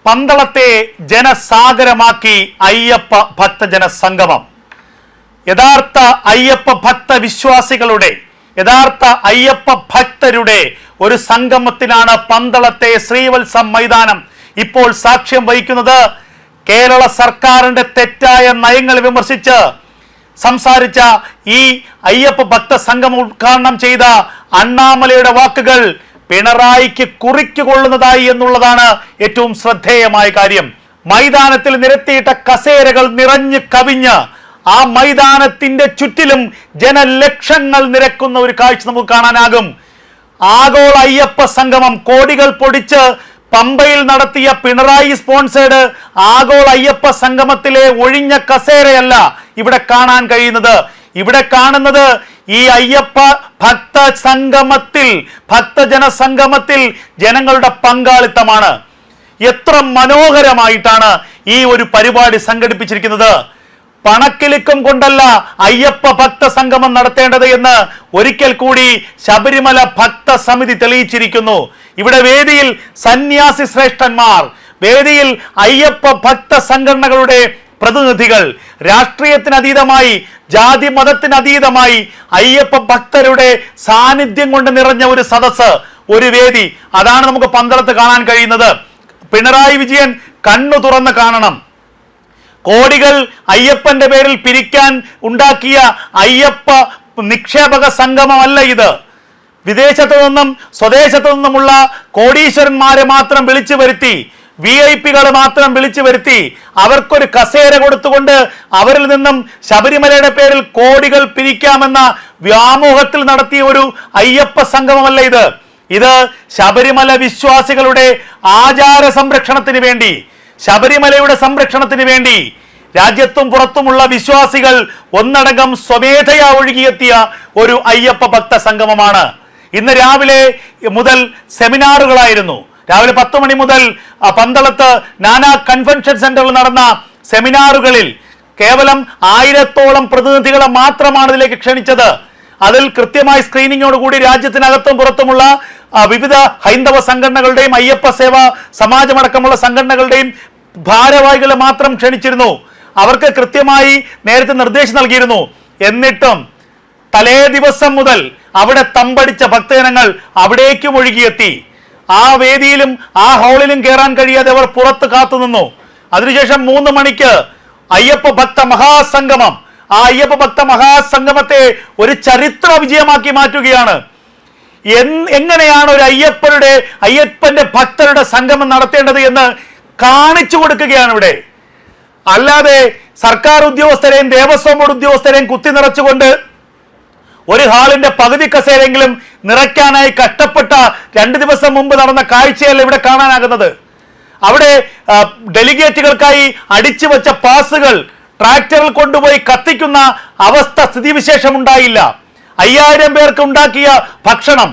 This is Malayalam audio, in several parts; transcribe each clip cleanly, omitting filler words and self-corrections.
പന്തളത്തെ ജനസാഗരമാക്കി അയ്യപ്പ ഭക്തജന സംഗമം. യഥാർത്ഥ അയ്യപ്പ ഭക്ത വിശ്വാസികളുടെ, യഥാർത്ഥ അയ്യപ്പ ഭക്തരുടെ ഒരു സംഗമത്തിനാണ് പന്തളത്തെ ശ്രീവത്സം മൈതാനം ഇപ്പോൾ സാക്ഷ്യം വഹിക്കുന്നത്. കേരള സർക്കാരിന്റെ തെറ്റായ നയങ്ങൾ വിമർശിച്ച് സംസാരിച്ച ഈ അയ്യപ്പ ഭക്ത സംഗമം ഉദ്ഘാടനം ചെയ്ത അണ്ണാമലയുടെ വാക്കുകൾ പിണറായിക്ക് കുറിക്കുകൊള്ളുന്നതായി എന്നുള്ളതാണ് ഏറ്റവും ശ്രദ്ധേയമായ കാര്യം. മൈതാനത്തിൽ നിരത്തിയിട്ട കസേരകൾ നിറഞ്ഞു കവിഞ്ഞ് ആ മൈതാനത്തിന്റെ ചുറ്റിലും ജനലക്ഷങ്ങൾ നിരക്കുന്ന ഒരു കാഴ്ച നമുക്ക് കാണാനാകും. ആഗോള അയ്യപ്പ സംഗമം കോടികൾ പൊടിച്ച് പമ്പയിൽ നടത്തിയ പിണറായി സ്പോൺസേഡ് ആഗോള അയ്യപ്പ സംഗമത്തിലെ ഒഴിഞ്ഞ കസേരയല്ല ഇവിടെ കാണാൻ കഴിയുന്നത്. ഇവിടെ കാണുന്നത് ഈ അയ്യപ്പ ഭക്ത സംഗമത്തിൽ, ഭക്തജന സംഗമത്തിൽ ജനങ്ങളുടെ പങ്കാളിത്തമാണ്. എത്ര മനോഹരമായിട്ടാണ് ഈ ഒരു പരിപാടി സംഘടിപ്പിച്ചിരിക്കുന്നത്. പണക്കിലുക്കം കൊണ്ടല്ല അയ്യപ്പ ഭക്ത സംഗമം നടത്തേണ്ടത് എന്ന് ഒരിക്കൽ കൂടി ശബരിമല ഭക്ത സമിതി തെളിയിച്ചിരിക്കുന്നു. ഇവിടെ വേദിയിൽ സന്യാസി ശ്രേഷ്ഠന്മാർ, വേദിയിൽ അയ്യപ്പ ഭക്ത സംഘടനകളുടെ പ്രതിനിധികൾ, രാഷ്ട്രീയത്തിനതീതമായി ജാതി മതത്തിനതീതമായി അയ്യപ്പ ഭക്തരുടെ സാന്നിധ്യം കൊണ്ട് നിറഞ്ഞ ഒരു സദസ്സ്, ഒരു വേദി, അതാണ് നമുക്ക് പന്തളത്ത് കാണാൻ കഴിയുന്നത്. പിണറായി വിജയൻ കണ്ണു തുറന്ന് കാണണം. കോടികൾ അയ്യപ്പന്റെ പേരിൽ പിരിക്കാൻ ഉണ്ടാക്കിയ അയ്യപ്പ നിക്ഷേപക സംഗമമല്ല ഇത്. വിദേശത്തു നിന്നും സ്വദേശത്തു നിന്നുമുള്ള കോടീശ്വരന്മാരെ മാത്രം വിളിച്ചു വരുത്തി, VIP-കളെ മാത്രം വിളിച്ചു വരുത്തി അവർക്കൊരു കസേര കൊടുത്തുകൊണ്ട് അവരിൽ നിന്നും ശബരിമലയുടെ പേരിൽ കോടികൾ പിരിക്കാമെന്ന വ്യാമോഹത്തിൽ നടത്തിയ ഒരു അയ്യപ്പ സംഗമമല്ല ഇത്. ഇത് ശബരിമല വിശ്വാസികളുടെ ആചാര സംരക്ഷണത്തിന് വേണ്ടി, ശബരിമലയുടെ സംരക്ഷണത്തിന് വേണ്ടി രാജ്യത്തും പുറത്തുമുള്ള വിശ്വാസികൾ ഒന്നടങ്കം സ്വമേധയാ ഒഴുകിയെത്തിയ ഒരു അയ്യപ്പ ഭക്ത സംഗമമാണ്. ഇന്ന് രാവിലെ മുതൽ സെമിനാറുകളായിരുന്നു. രാവിലെ 10 മണി മുതൽ പന്തളത്ത് നാനാ കൺവെൻഷൻ സെന്ററിൽ നടന്ന സെമിനാറുകളിൽ കേവലം 1000-ഓളം പ്രതിനിധികളെ മാത്രമാണ് ഇതിലേക്ക് ക്ഷണിച്ചത്. അതിൽ കൃത്യമായി സ്ക്രീനിങ്ങോടുകൂടി രാജ്യത്തിനകത്തും പുറത്തുമുള്ള വിവിധ ഹൈന്ദവ സംഘടനകളുടെയും അയ്യപ്പ സേവാ സമാജമടക്കമുള്ള സംഘടനകളുടെയും ഭാരവാഹികളെ മാത്രം ക്ഷണിച്ചിരുന്നു. അവർക്ക് കൃത്യമായി നേരത്തെ നിർദ്ദേശം നൽകിയിരുന്നു. എന്നിട്ടും തലേ ദിവസം മുതൽ അവിടെ തമ്പടിച്ച ഭക്തജനങ്ങൾ അവിടേക്കും ഒഴുകിയെത്തി. ആ വേദിയിലും ആ ഹാളിലും കയറാൻ കഴിയാതെ അവർ പുറത്ത് കാത്തുനിന്നു. അതിനുശേഷം 3 മണിക്ക് അയ്യപ്പ ഭക്ത മഹാസംഗമം, ആ അയ്യപ്പ ഭക്ത മഹാസംഗമത്തെ ഒരു ചരിത്ര വിജയമാക്കി മാറ്റുകയാണ്. എങ്ങനെയാണ് ഒരു അയ്യപ്പന്റെ ഭക്തരുടെ സംഗമം നടത്തേണ്ടത് എന്ന് കാണിച്ചു കൊടുക്കുകയാണ് ഇവിടെ. അല്ലാതെ സർക്കാർ ഉദ്യോഗസ്ഥരെയും ദേവസ്വം ബോർഡ് ഉദ്യോഗസ്ഥരെയും കുത്തി നിറച്ചുകൊണ്ട് ഒരു ഹാളിന്റെ പകുതി കസേരെങ്കിലും നിറയ്ക്കാനായി കഷ്ടപ്പെട്ട 2 ദിവസം മുമ്പ് നടന്ന കാഴ്ചയല്ല ഇവിടെ കാണാനാകുന്നത്. അവിടെ ഡെലിഗേറ്റുകൾക്കായി അടിച്ചു വെച്ച പാസുകൾ ട്രാക്ടറിൽ കൊണ്ടുപോയി കത്തിക്കുന്ന അവസ്ഥ, സ്ഥിതിവിശേഷം ഉണ്ടായില്ല. 5000 പേർക്ക് ഉണ്ടാക്കിയ ഭക്ഷണം,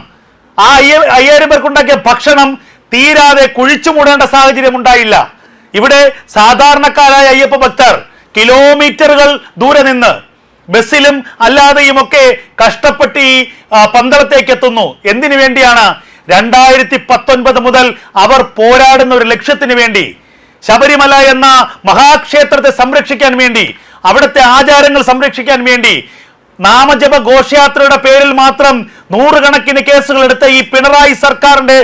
ആ 5000 പേർക്ക് ഉണ്ടാക്കിയ ഭക്ഷണം തീരാതെ കുഴിച്ചു മൂടേണ്ട സാഹചര്യം ഉണ്ടായില്ല. ഇവിടെ സാധാരണക്കാരായ അയ്യപ്പ ഭക്തർ കിലോമീറ്ററുകൾ ദൂരെ നിന്ന് ബസ്സിലും അല്ലാതെയുമൊക്കെ കഷ്ടപ്പെട്ട് ഈ പന്തളത്തേക്ക് എത്തുന്നു. എന്തിനു വേണ്ടിയാണ്? 2019 മുതൽ അവർ പോരാടുന്ന ഒരു ലക്ഷ്യത്തിന് വേണ്ടി, ശബരിമല എന്ന മഹാക്ഷേത്രത്തെ സംരക്ഷിക്കാൻ വേണ്ടി, അവിടുത്തെ ആചാരങ്ങൾ സംരക്ഷിക്കാൻ വേണ്ടി. നാമജപ ഘോഷയാത്രയുടെ പേരിൽ മാത്രം 100 കണക്കിന് കേസുകൾ എടുത്ത ഈ പിണറായി സർക്കാരിന്റെ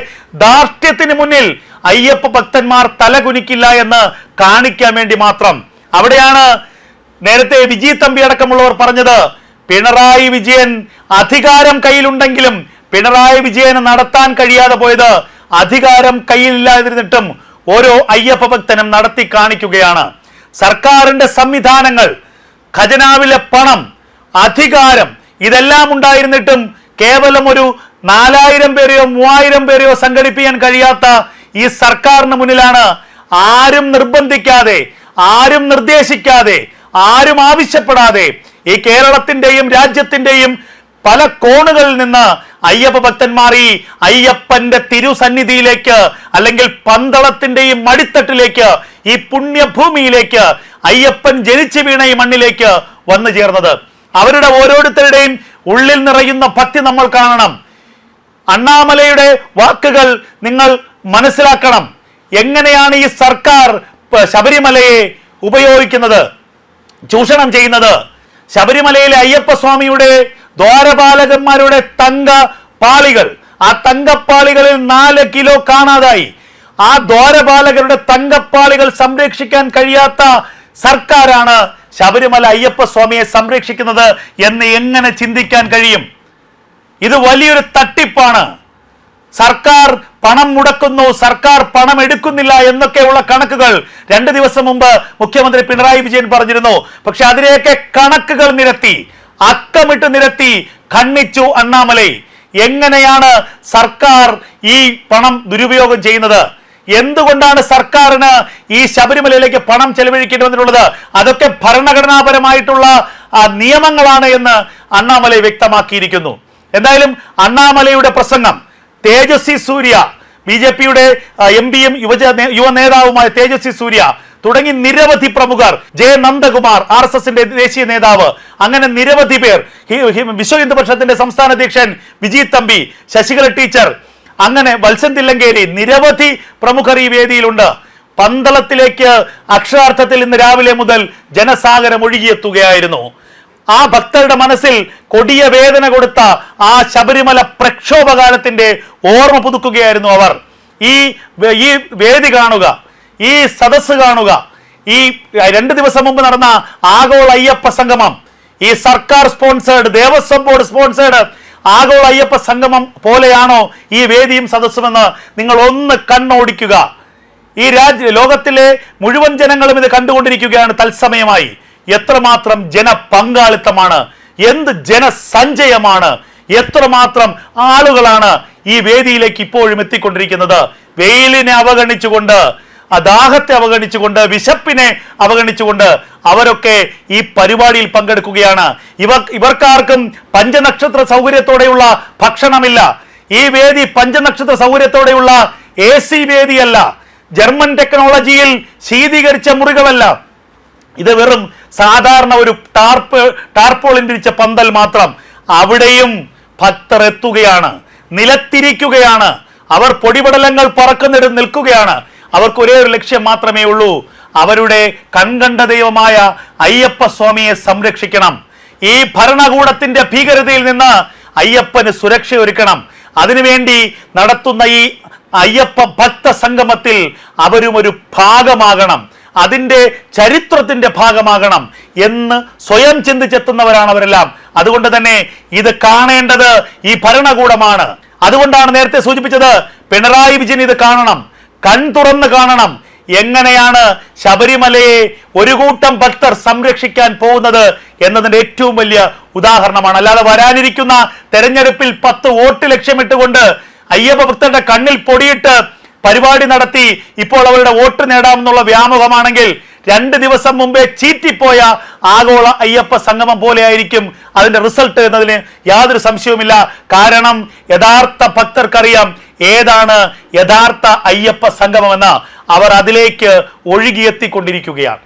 ധാർഷ്ട്യത്തിന് മുന്നിൽ അയ്യപ്പ ഭക്തന്മാർ തലകുനിക്കില്ല എന്ന് കാണിക്കാൻ വേണ്ടി മാത്രം. അവിടെയാണ് നേരത്തെ വിജി തമ്പി അടക്കമുള്ളവർ പറഞ്ഞത്, പിണറായി വിജയൻ അധികാരം കയ്യിലുണ്ടെങ്കിലും പിണറായി വിജയന് നടത്താൻ കഴിയാതെ പോയത് അധികാരം കയ്യിലില്ലാതിരുന്നിട്ടും ഓരോ അയ്യപ്പ ഭക്തനും നടത്തി കാണിക്കുകയാണ്. സർക്കാരിന്റെ സംവിധാനങ്ങൾ, ഖജനാവിലെ പണം, അധികാരം ഇതെല്ലാം ഉണ്ടായിരുന്നിട്ടും കേവലം ഒരു 4000 പേരെയോ 3000 പേരെയോ സംഘടിപ്പിക്കാൻ കഴിയാത്ത ഈ സർക്കാരിന് മുന്നിലാണ് ആരും നിർബന്ധിക്കാതെ, ആരും നിർദ്ദേശിക്കാതെ, ആരും ആവശ്യപ്പെടാതെ ഈ കേരളത്തിന്റെയും രാജ്യത്തിന്റെയും പല കോണുകളിൽ നിന്ന് അയ്യപ്പ ഭക്തന്മാർ ഈ അയ്യപ്പന്റെ തിരുസന്നിധിയിലേക്ക്, അല്ലെങ്കിൽ പന്തളത്തിന്റെയും മടിത്തട്ടിലേക്ക്, ഈ പുണ്യഭൂമിയിലേക്ക്, അയ്യപ്പൻ ജനിച്ചു വീണ ഈ മണ്ണിലേക്ക് വന്നു ചേർന്നത്. അവരുടെ ഓരോരുത്തരുടെയും ഉള്ളിൽ നിറയുന്ന ഭക്തി നമ്മൾ കാണണം. അണ്ണാമലയുടെ വാക്കുകൾ നിങ്ങൾ മനസ്സിലാക്കണം. എങ്ങനെയാണ് ഈ സർക്കാർ ശബരിമലയെ ഉപയോഗിക്കുന്നത്, ചൂഷണം ചെയ്യുന്നത്? ശബരിമലയിലെ അയ്യപ്പസ്വാമിയുടെ ദ്വാരപാലകന്മാരുടെ തങ്ക പാളികൾ, ആ തങ്കപ്പാളികളിൽ 4 കിലോ കാണാതായി. ആ ദ്വാരപാലകരുടെ തങ്കപ്പാളികൾ സംരക്ഷിക്കാൻ കഴിയാത്ത സർക്കാരാണ് ശബരിമല അയ്യപ്പസ്വാമിയെ സംരക്ഷിക്കുന്നത് എന്ന് എങ്ങനെ ചിന്തിക്കാൻ കഴിയും? ഇത് വലിയൊരു തട്ടിപ്പാണ്. സർക്കാർ പണം മുടക്കുന്നു, സർക്കാർ പണം എടുക്കുന്നില്ല എന്നൊക്കെയുള്ള കണക്കുകൾ 2 ദിവസം മുമ്പ് മുഖ്യമന്ത്രി പിണറായി വിജയൻ പറഞ്ഞിരുന്നു. പക്ഷെ അതിനെയൊക്കെ കണക്കുകൾ നിരത്തി, അക്കമിട്ട് നിരത്തി ഖണ്ഡിച്ചു അണ്ണാമലൈ. എങ്ങനെയാണ് സർക്കാർ ഈ പണം ദുരുപയോഗം ചെയ്യുന്നത്? എന്തുകൊണ്ടാണ് സർക്കാരിന് ഈ ശബരിമലയിലേക്ക് പണം ചെലവഴിക്കേണ്ടി വന്നിട്ടുള്ളത്? അതൊക്കെ ഭരണഘടനാപരമായിട്ടുള്ള നിയമങ്ങളാണ് എന്ന് അണ്ണാമലൈ വ്യക്തമാക്കിയിരിക്കുന്നു. എന്തായാലും അണ്ണാമലൈയുടെ പ്രസംഗം, തേജസ്വി സൂര്യ, ബി.ജെ.പിയുടെ എം.പിയും യുവ നേതാവുമായ തേജസ്വി സൂര്യ തുടങ്ങി നിരവധി പ്രമുഖർ, ജെ നന്ദകുമാർ RSSന്റെ ദേശീയ നേതാവ്, അങ്ങനെ നിരവധി പേർ, വിശ്വ ഹിന്ദു പരിഷത്തിന്റെ സംസ്ഥാന അധ്യക്ഷൻ വിജി തമ്പി, ശശികല ടീച്ചർ, അങ്ങനെ വത്സൻ തില്ലങ്കേരി, നിരവധി പ്രമുഖർ ഈ വേദിയിലുണ്ട്. പന്തളത്തിലേക്ക് അക്ഷരാർത്ഥത്തിൽ ഇന്ന് രാവിലെ മുതൽ ജനസാഗരം ഒഴുകിയെത്തുകയായിരുന്നു. ആ ഭക്തരുടെ മനസ്സിൽ കൊടിയ വേദന കൊടുത്ത ആ ശബരിമല പ്രക്ഷോഭകാലത്തിന്റെ ഓർമ്മ പുതുക്കുകയായിരുന്നു അവർ. ഈ വേദി കാണുക, ഈ സദസ്സ് കാണുക, ഈ 2 ദിവസം മുമ്പ് നടന്ന ആഗോള അയ്യപ്പ സംഗമം, ഈ സർക്കാർ സ്പോൺസേഡ്, ദേവസ്വം ബോർഡ് സ്പോൺസേഡ് ആഗോള അയ്യപ്പ സംഗമം പോലെയാണോ ഈ വേദിയും സദസ്സുമെന്ന് നിങ്ങൾ ഒന്ന് കണ്ണോടിക്കുക. ഈ ലോകത്തിലെ മുഴുവൻ ജനങ്ങളും ഇത് കണ്ടുകൊണ്ടിരിക്കുകയാണ് തത്സമയമായി. എത്രമാത്രം ജനപങ്കാളിത്തമാണ്, എന്ത് ജനസഞ്ചയമാണ്, എത്രമാത്രം ആളുകളാണ് ഈ വേദിയിലേക്ക് ഇപ്പോഴും എത്തിക്കൊണ്ടിരിക്കുന്നത്. വെയിലിനെ അവഗണിച്ചുകൊണ്ട്, ദാഹത്തെ അവഗണിച്ചുകൊണ്ട്, വിശപ്പിനെ അവഗണിച്ചുകൊണ്ട് അവരൊക്കെ ഈ പരിപാടിയിൽ പങ്കെടുക്കുകയാണ്. ഇവർക്കാർക്കും പഞ്ചനക്ഷത്ര സൗകര്യത്തോടെയുള്ള ഭക്ഷണമില്ല. ഈ വേദി പഞ്ചനക്ഷത്ര സൗകര്യത്തോടെയുള്ള AC വേദിയല്ല, ജർമ്മൻ ടെക്നോളജിയിൽ ശീതീകരിച്ച മുറികളല്ല. ഇത് വെറും സാധാരണ ഒരു ടാർപോളിൻ വിരിച്ച പന്തൽ മാത്രം. അവിടെയും ഭക്തർ എത്തുകയാണ്, നിലത്തിരിക്കുകയാണ്, അവർ പൊടിപടലങ്ങൾ പറക്കുന്നിടത്ത് നിൽക്കുകയാണ്. അവർക്ക് ഒരേ ഒരു ലക്ഷ്യം മാത്രമേ ഉള്ളൂ, അവരുടെ കൺകണ്ട ദൈവമായ അയ്യപ്പ സ്വാമിയെ സംരക്ഷിക്കണം. ഈ ഭരണകൂടത്തിന്റെ ഭീകരതയിൽ നിന്ന് അയ്യപ്പന് സുരക്ഷയൊരുക്കണം. അതിനുവേണ്ടി നടത്തുന്ന ഈ അയ്യപ്പ ഭക്ത സംഗമത്തിൽ അവരും ഒരു ഭാഗമാകണം, അതിൻ്റെ ചരിത്രത്തിന്റെ ഭാഗമാകണം എന്ന് സ്വയം ചിന്തിച്ചെത്തുന്നവരാണ് അവരെല്ലാം. അതുകൊണ്ട് തന്നെ ഇത് കാണേണ്ടത് ഈ ഭരണകൂടമാണ്. അതുകൊണ്ടാണ് നേരത്തെ സൂചിപ്പിച്ചത്, പിണറായി വിജയൻ ഇത് കാണണം, കൺ തുറന്ന് കാണണം. എങ്ങനെയാണ് ശബരിമലയെ ഒരു കൂട്ടം ഭക്തർ സംരക്ഷിക്കാൻ പോകുന്നത് എന്നതിന്റെ ഏറ്റവും വലിയ ഉദാഹരണമാണ്. അല്ലാതെ വരാനിരിക്കുന്ന തെരഞ്ഞെടുപ്പിൽ 10 വോട്ട് ലക്ഷ്യമിട്ടുകൊണ്ട് അയ്യപ്പ ഭക്തരുടെ കണ്ണിൽ പൊടിയിട്ട് പരിപാടി നടത്തി ഇപ്പോൾ അവരുടെ വോട്ട് നേടാമെന്നുള്ള വ്യാമുഖമാണെങ്കിൽ 2 ദിവസം മുമ്പേ ചീറ്റിപ്പോയ ആഗോള അയ്യപ്പ സംഗമം പോലെയായിരിക്കും അതിന്റെ റിസൾട്ട് എന്നതിന് യാതൊരു സംശയവുമില്ല. കാരണം യഥാർത്ഥ ഭക്തർക്കറിയാം ഏതാണ് യഥാർത്ഥ അയ്യപ്പ സംഗമമെന്ന്. അവർ അതിലേക്ക് ഒഴുകിയെത്തിക്കൊണ്ടിരിക്കുകയാണ്.